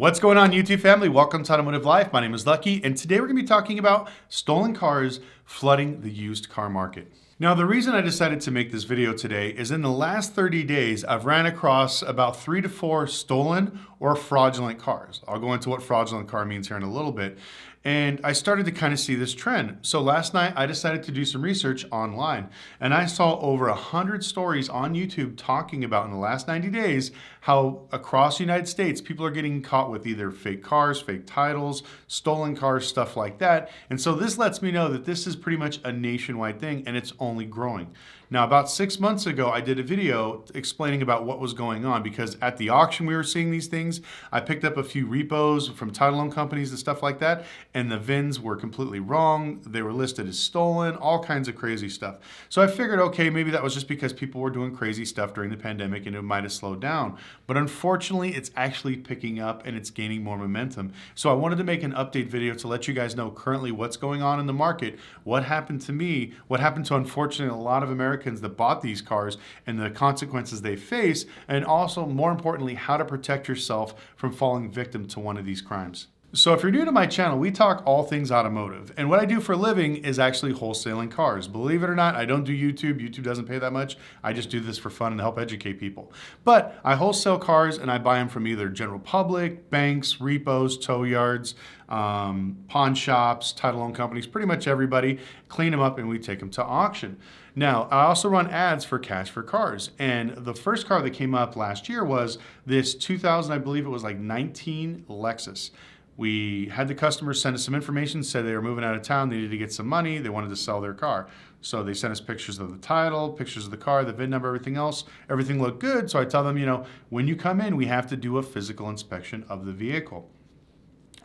What's going on, YouTube family? Welcome to Automotive Life. My name is Lucky, and today we're going to be talking about stolen cars flooding the used car market. Now, the reason I decided to make this video today is in the last 30 days, I've ran across about 3 to 4 stolen or fraudulent cars. I'll go into what fraudulent car means here in a little bit. And I started to kind of see this trend. So last night I decided to do some research online, and I saw over 100 stories on YouTube talking about in the last 90 days how across the United States people are getting caught with either fake cars, fake titles, stolen cars, stuff like that. And so this lets me know that this is pretty much a nationwide thing, and it's only growing. Now, about 6 months ago, I did a video explaining about what was going on because at the auction we were seeing these things. I picked up a few repos from title loan companies and stuff like that, and the VINs were completely wrong. They were listed as stolen, all kinds of crazy stuff. So I figured, okay, maybe that was just because people were doing crazy stuff during the pandemic and it might have slowed down. But unfortunately, it's actually picking up and it's gaining more momentum. So I wanted to make an update video to let you guys know currently what's going on in the market, what happened to me, what happened to, unfortunately, a lot of Americans that bought these cars and the consequences they face, and also, more importantly, how to protect yourself from falling victim to one of these crimes. So if you're new to my channel, we talk all things automotive. And what I do for a living is actually wholesaling cars. Believe it or not, I don't do YouTube. YouTube doesn't pay that much. I just do this for fun and to help educate people. But I wholesale cars and I buy them from either general public, banks, repos, tow yards, pawn shops, title loan companies, pretty much everybody, clean them up and we take them to auction. Now, I also run ads for Cash for Cars. And the first car that came up last year was this 2000, I believe it was like 19 Lexus. We had the customer send us some information, said they were moving out of town, they needed to get some money, they wanted to sell their car. So they sent us pictures of the title, pictures of the car, the VIN number, everything else. Everything looked good. So I tell them, when you come in, we have to do a physical inspection of the vehicle.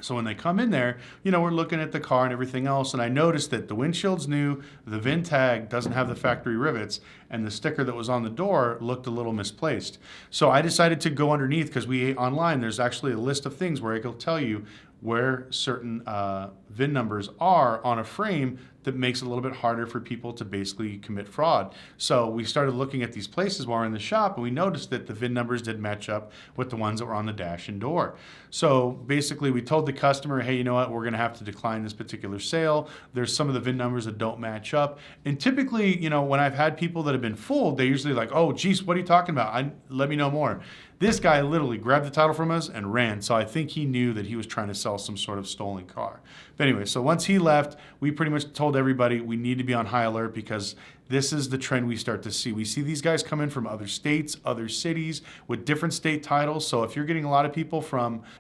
So when they come in there, we're looking at the car and everything else, and I noticed that the windshield's new, the VIN tag doesn't have the factory rivets, and the sticker that was on the door looked a little misplaced. So I decided to go underneath because online, there's actually a list of things where it will tell you where certain VIN numbers are on a frame that makes it a little bit harder for people to basically commit fraud. So we started looking at these places while we were in the shop, and we noticed that the VIN numbers did match up with the ones that were on the dash and door. So basically we told the customer, hey, you know what, we're gonna have to decline this particular sale. There's some of the VIN numbers that don't match up. And typically, when I've had people that have been fooled, they usually like, oh, geez, what are you talking about? Let me know more. This guy literally grabbed the title from us and ran. So I think he knew that he was trying to sell some sort of stolen car. But anyway, so once he left, we pretty much told everybody we need to be on high alert because this is the trend we start to see. We see these guys come in from other states, other cities with different state titles. So if you're getting a lot of people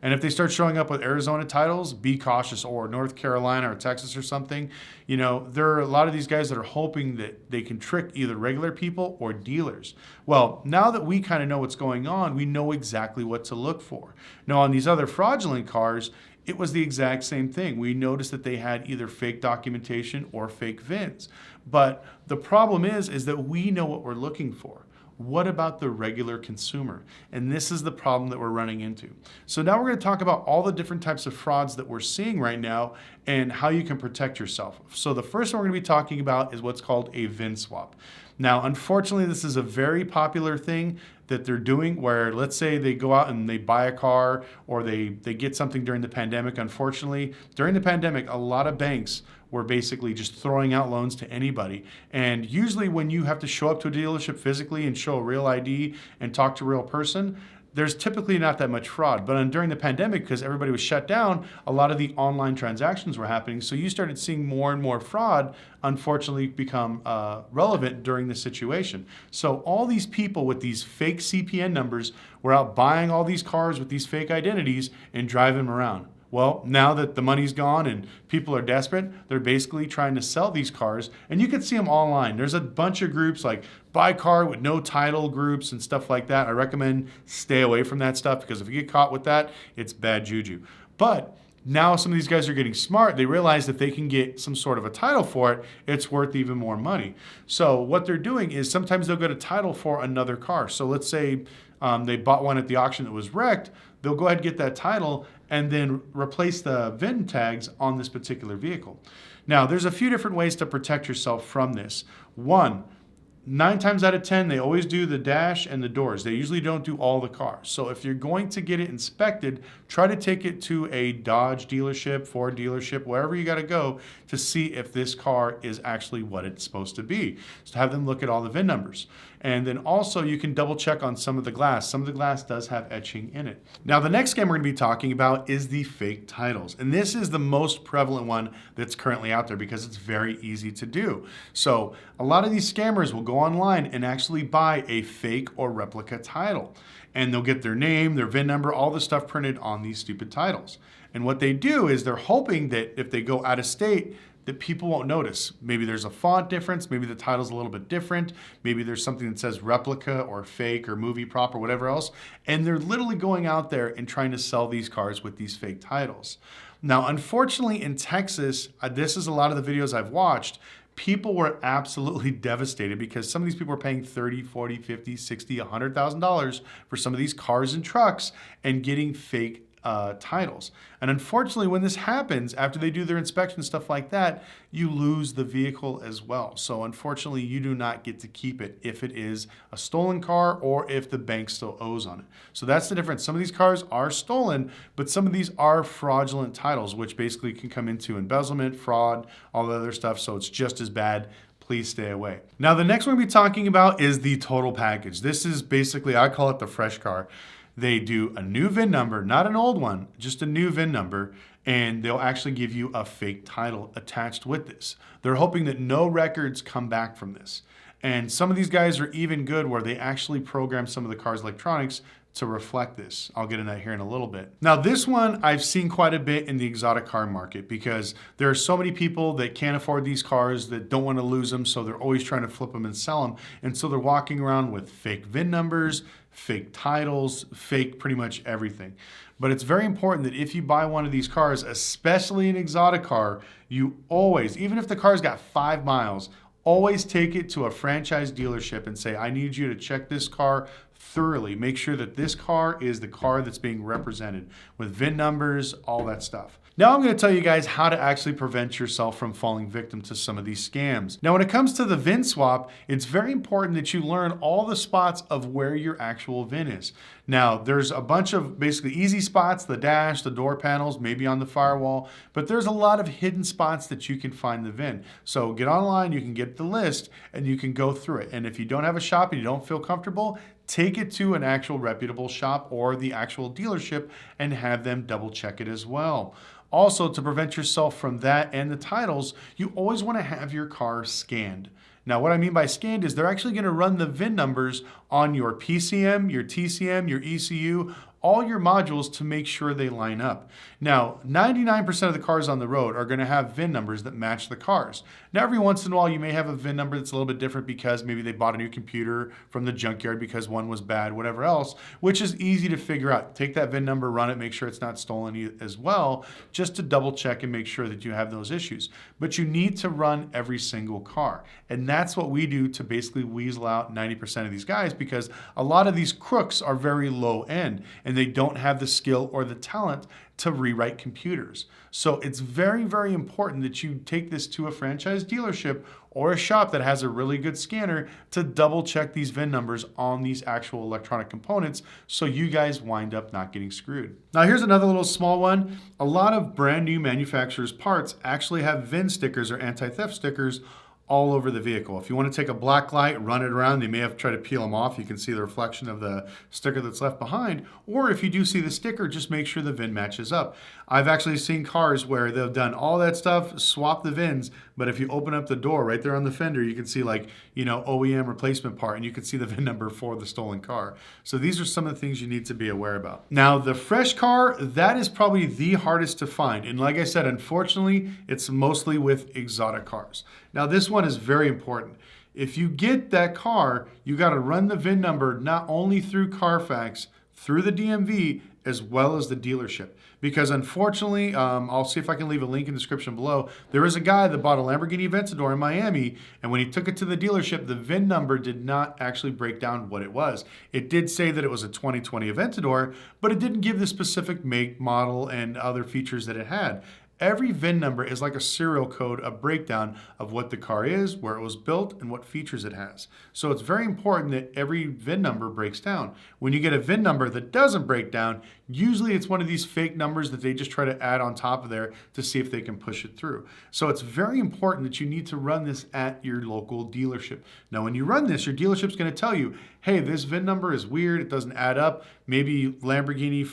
and if they start showing up with Arizona titles, be cautious, or North Carolina or Texas or something. There are a lot of these guys that are hoping that they can trick either regular people or dealers. Well, now that we kind of know what's going on, we know exactly what to look for. Now, on these other fraudulent cars, it was the exact same thing. We noticed that they had either fake documentation or fake VINs. But the problem is that we know what we're looking for. What about the regular consumer? And this is the problem that we're running into. So now we're going to talk about all the different types of frauds that we're seeing right now and how you can protect yourself. So the first one we're going to be talking about is what's called a VIN swap. Now, unfortunately, this is a very popular thing that they're doing where, let's say they go out and they buy a car or they get something during the pandemic. Unfortunately, during the pandemic, a lot of banks were basically just throwing out loans to anybody. And usually when you have to show up to a dealership physically and show a real ID and talk to a real person, there's typically not that much fraud. But during the pandemic, because everybody was shut down, a lot of the online transactions were happening. So you started seeing more and more fraud, unfortunately, become relevant during this situation. So all these people with these fake CPN numbers were out buying all these cars with these fake identities and driving them around. Well, now that the money's gone and people are desperate, they're basically trying to sell these cars. And you can see them online. There's a bunch of groups like buy car with no title groups and stuff like that. I recommend stay away from that stuff because if you get caught with that, it's bad juju. But now some of these guys are getting smart. They realize that they can get some sort of a title for it. It's worth even more money. So what they're doing is sometimes they'll get a title for another car. So let's say they bought one at the auction that was wrecked. They'll go ahead and get that title and then replace the VIN tags on this particular vehicle. Now, there's a few different ways to protect yourself from this. One, 9 times out of 10, they always do the dash and the doors. They usually don't do all the cars. So if you're going to get it inspected, try to take it to a Dodge dealership, Ford dealership, wherever you got to go to see if this car is actually what it's supposed to be. So have them look at all the VIN numbers. And then also you can double check on some of the glass. Some of the glass does have etching in it. Now the next scam we're gonna be talking about is the fake titles. And this is the most prevalent one that's currently out there because it's very easy to do. So a lot of these scammers will go online and actually buy a fake or replica title. And they'll get their name, their VIN number, all the stuff printed on these stupid titles. And what they do is they're hoping that if they go out of state, that people won't notice. Maybe there's a font difference, maybe the title's a little bit different, maybe there's something that says replica or fake or movie prop or whatever else, and they're literally going out there and trying to sell these cars with these fake titles. Now, unfortunately in Texas, this is a lot of the videos I've watched, people were absolutely devastated because some of these people were paying $30, $40, $50, $60, $100,000 for some of these cars and trucks and getting fake titles. And unfortunately, when this happens, after they do their inspection, stuff like that, you lose the vehicle as well. So unfortunately, you do not get to keep it if it is a stolen car or if the bank still owes on it. So that's the difference. Some of these cars are stolen, but some of these are fraudulent titles, which basically can come into embezzlement, fraud, all the other stuff. So it's just as bad. Please stay away. Now, the next one we'll be talking about is the total package. This is basically, I call it the fresh car. They do a new VIN number, not an old one, just a new VIN number, and they'll actually give you a fake title attached with this. They're hoping that no records come back from this. And some of these guys are even good where they actually program some of the car's electronics to reflect this. I'll get into that here in a little bit. Now this one I've seen quite a bit in the exotic car market because there are so many people that can't afford these cars that don't want to lose them, so they're always trying to flip them and sell them. And so they're walking around with fake VIN numbers, fake titles, fake pretty much everything. But it's very important that if you buy one of these cars, especially an exotic car, you always, even if the car's got 5 miles, always take it to a franchise dealership and say, I need you to check this car thoroughly. Make sure that this car is the car that's being represented with VIN numbers, all that stuff. Now I'm going to tell you guys how to actually prevent yourself from falling victim to some of these scams. Now when it comes to the VIN swap, it's very important that you learn all the spots of where your actual VIN is. Now there's a bunch of basically easy spots, the dash, the door panels, maybe on the firewall, but there's a lot of hidden spots that you can find the VIN. So get online, you can get the list and you can go through it. And if you don't have a shop and you don't feel comfortable, take it to an actual reputable shop or the actual dealership and have them double check it as well. Also, to prevent yourself from that and the titles, you always want to have your car scanned. Now, what I mean by scanned is they're actually going to run the VIN numbers on your PCM, your TCM, your ECU, all your modules to make sure they line up. Now, 99% of the cars on the road are going to have VIN numbers that match the cars. Now, every once in a while, you may have a VIN number that's a little bit different because maybe they bought a new computer from the junkyard because one was bad, whatever else, which is easy to figure out. Take that VIN number, run it, make sure it's not stolen as well, just to double check and make sure that you have those issues. But you need to run every single car. And that's what we do to basically weasel out 90% of these guys because a lot of these crooks are very low end and they don't have the skill or the talent to rewrite computers. So it's very, very important that you take this to a franchise dealership or a shop that has a really good scanner to double check these VIN numbers on these actual electronic components so you guys wind up not getting screwed. Now here's another little small one. A lot of brand new manufacturers' parts actually have VIN stickers or anti-theft stickers all over the vehicle. If you want to take a black light, run it around, they may have to try to peel them off. You can see the reflection of the sticker that's left behind. Or if you do see the sticker, just make sure the VIN matches up. I've actually seen cars where they've done all that stuff, swap the VINs, but if you open up the door right there on the fender, you can see like, OEM replacement part, and you can see the VIN number for the stolen car. So these are some of the things you need to be aware about. Now, the fresh car, that is probably the hardest to find. And like I said, unfortunately, it's mostly with exotic cars. Now, this one is very important. If you get that car, you got to run the VIN number not only through Carfax, through the DMV, as well as the dealership. Because unfortunately, I'll see if I can leave a link in the description below. There is a guy that bought a Lamborghini Aventador in Miami, and when he took it to the dealership, the VIN number did not actually break down what it was. It did say that it was a 2020 Aventador, but it didn't give the specific make, model, and other features that it had. Every VIN number is like a serial code, a breakdown of what the car is, where it was built, and what features it has. So it's very important that every VIN number breaks down. When you get a VIN number that doesn't break down, usually it's one of these fake numbers that they just try to add on top of there to see if they can push it through. So it's very important that you need to run this at your local dealership. Now, when you run this, your dealership's going to tell you, hey, this VIN number is weird. It doesn't add up. Maybe Lamborghini,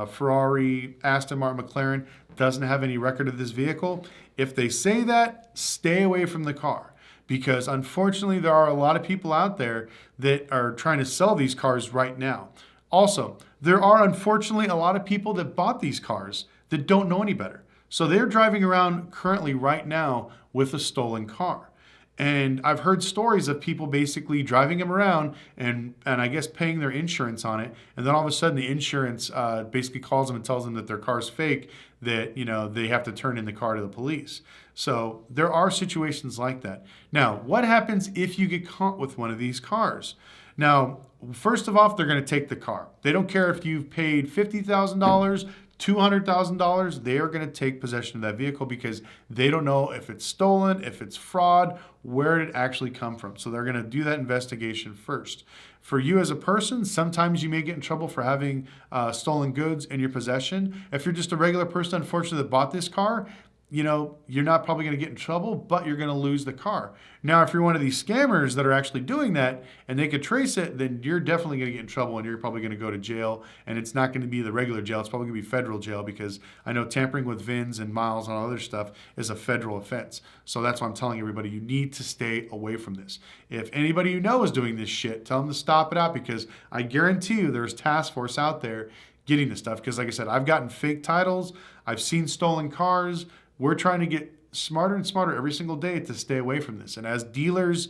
Ferrari, Aston Martin, McLaren doesn't have any record of this vehicle. If they say that, stay away from the car, because unfortunately there are a lot of people out there that are trying to sell these cars right now. Also, there are unfortunately a lot of people that bought these cars that don't know any better. So they're driving around currently right now with a stolen car. And I've heard stories of people basically driving them around and I guess paying their insurance on it. And then all of a sudden the insurance basically calls them and tells them that their car's fake, that, they have to turn in the car to the police. So there are situations like that. Now, what happens if you get caught with one of these cars? Now, first of all, they're going to take the car. They don't care if you've paid $50,000, $200,000, they are going to take possession of that vehicle because they don't know if it's stolen, if it's fraud, where did it actually come from. So they're going to do that investigation first. For you as a person, sometimes you may get in trouble for having stolen goods in your possession. If you're just a regular person, unfortunately, that bought this car, you're not probably going to get in trouble, but you're going to lose the car. Now, if you're one of these scammers that are actually doing that and they could trace it, then you're definitely going to get in trouble and you're probably going to go to jail. And it's not going to be the regular jail. It's probably going to be federal jail, because I know tampering with VINs and miles and all other stuff is a federal offense. So that's why I'm telling everybody, you need to stay away from this. If anybody you know is doing this shit, tell them to stop it out, because I guarantee you there's task force out there getting this stuff. Because like I said, I've gotten fake titles. I've seen stolen cars. We're trying to get smarter and smarter every single day to stay away from this. And as dealers,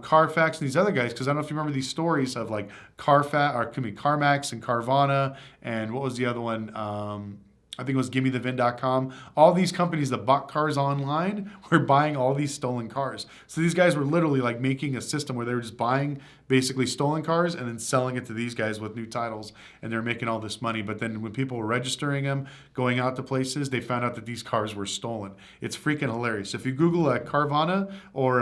Carfax and these other guys, because I don't know if you remember these stories of like CarMax and Carvana, and what was the other one? I think it was GimmeTheVin.com. All these companies that bought cars online were buying all these stolen cars. So these guys were literally like making a system where they were just buying basically stolen cars and then selling it to these guys with new titles, and they're making all this money. But then when people were registering them, going out to places, they found out that these cars were stolen. It's freaking hilarious. If you Google Carvana or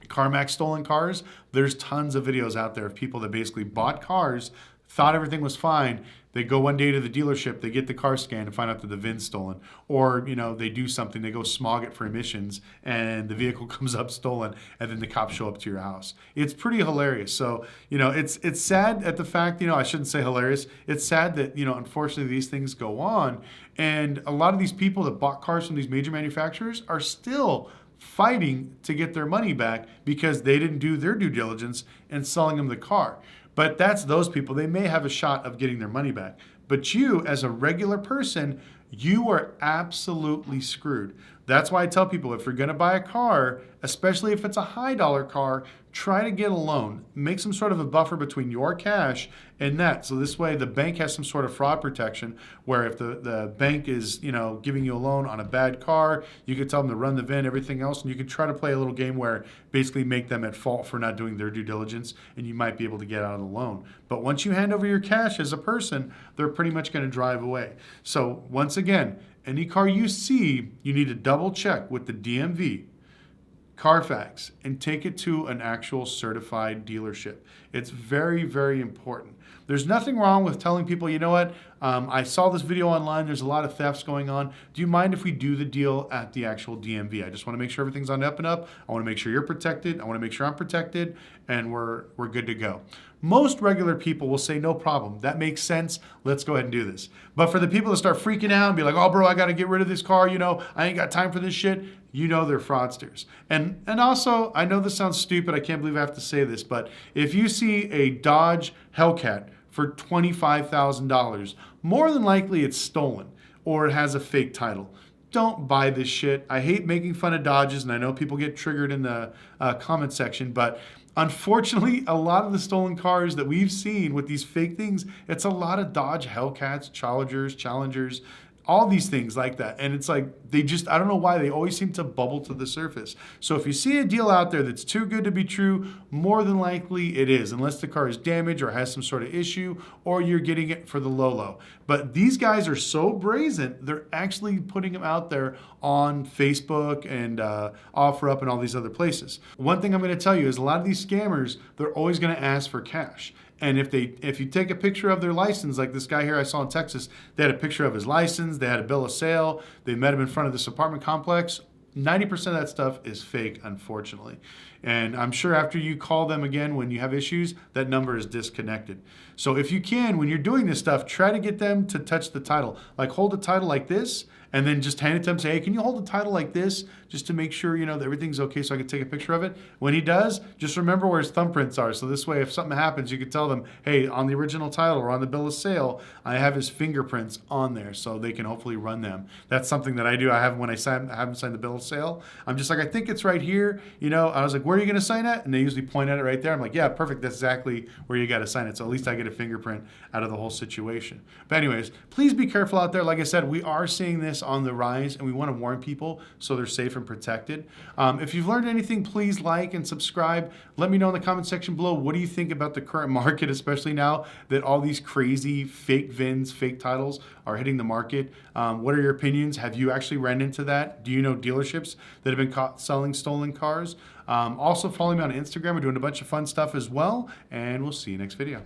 CarMax stolen cars, there's tons of videos out there of people that basically bought cars, thought everything was fine. They go one day to the dealership, they get the car scanned and find out that the VIN's stolen. Or, they do something, they go smog it for emissions and the vehicle comes up stolen, and then the cops show up to your house. It's pretty hilarious. So, it's sad at the fact, I shouldn't say hilarious. It's sad that, unfortunately these things go on. And a lot of these people that bought cars from these major manufacturers are still fighting to get their money back because they didn't do their due diligence in selling them the car. But that's those people. They may have a shot of getting their money back. But you, as a regular person, you are absolutely screwed. That's why I tell people, if you're going to buy a car, especially if it's a high dollar car, try to get a loan. Make some sort of a buffer between your cash and that. So this way the bank has some sort of fraud protection, where if the bank is, giving you a loan on a bad car, you can tell them to run the VIN, everything else, and you can try to play a little game where basically make them at fault for not doing their due diligence, and you might be able to get out of the loan. But once you hand over your cash as a person, they're pretty much going to drive away. So once again, any car you see, you need to double check with the DMV, Carfax, and take it to an actual certified dealership. It's very, very important. There's nothing wrong with telling people, you know what, I saw this video online, there's a lot of thefts going on. Do you mind if we do the deal at the actual DMV? I just want to make sure everything's on the up and up. I want to make sure you're protected. I want to make sure I'm protected, and we're good to go. Most regular people will say, no problem. That makes sense. Let's go ahead and do this. But for the people that start freaking out and be like, oh, bro, I got to get rid of this car. I ain't got time for this shit. They're fraudsters. And also, I know this sounds stupid. I can't believe I have to say this, but if you see a Dodge Hellcat for $25,000, more than likely it's stolen or it has a fake title. Don't buy this shit. I hate making fun of Dodges, and I know people get triggered in the comment section, but unfortunately, a lot of the stolen cars that we've seen with these fake things, it's a lot of Dodge Hellcats, Challengers, all these things like that. And it's like, I don't know why, they always seem to bubble to the surface. So if you see a deal out there that's too good to be true, more than likely it is, unless the car is damaged or has some sort of issue, or you're getting it for the low. But these guys are so brazen, they're actually putting them out there on Facebook and OfferUp and all these other places. One thing I'm going to tell you is a lot of these scammers, they're always going to ask for cash. And if you take a picture of their license, like this guy here I saw in Texas, they had a picture of his license, they had a bill of sale, they met him in front of this apartment complex. 90% of that stuff is fake, unfortunately. And I'm sure after you call them again when you have issues, that number is disconnected. So if you can, when you're doing this stuff, try to get them to touch the title. Like hold the title like this, and then just hand it to them, say, hey, can you hold the title like this just to make sure, that everything's okay so I can take a picture of it? When he does, just remember where his thumbprints are. So this way, if something happens, you can tell them, hey, on the original title or on the bill of sale, I have his fingerprints on there so they can hopefully run them. That's something that I do. I have when I haven't signed the bill of sale. I'm just like, I think it's right here. I was like, where are you going to sign at? And they usually point at it right there. I'm like, yeah, perfect. That's exactly where you got to sign it. So at least I get a fingerprint out of the whole situation. But anyways, please be careful out there. Like I said, we are seeing this on the rise, and we want to warn people so they're safe and protected. If you've learned anything, please like and subscribe. Let me know in the comment section below, what do you think about the current market, especially now that all these crazy fake VINs, fake titles are hitting the market? What are your opinions? Have you actually ran into that? Do you know dealerships that have been caught selling stolen cars? Also follow me on Instagram. We're doing a bunch of fun stuff as well, and we'll see you next video.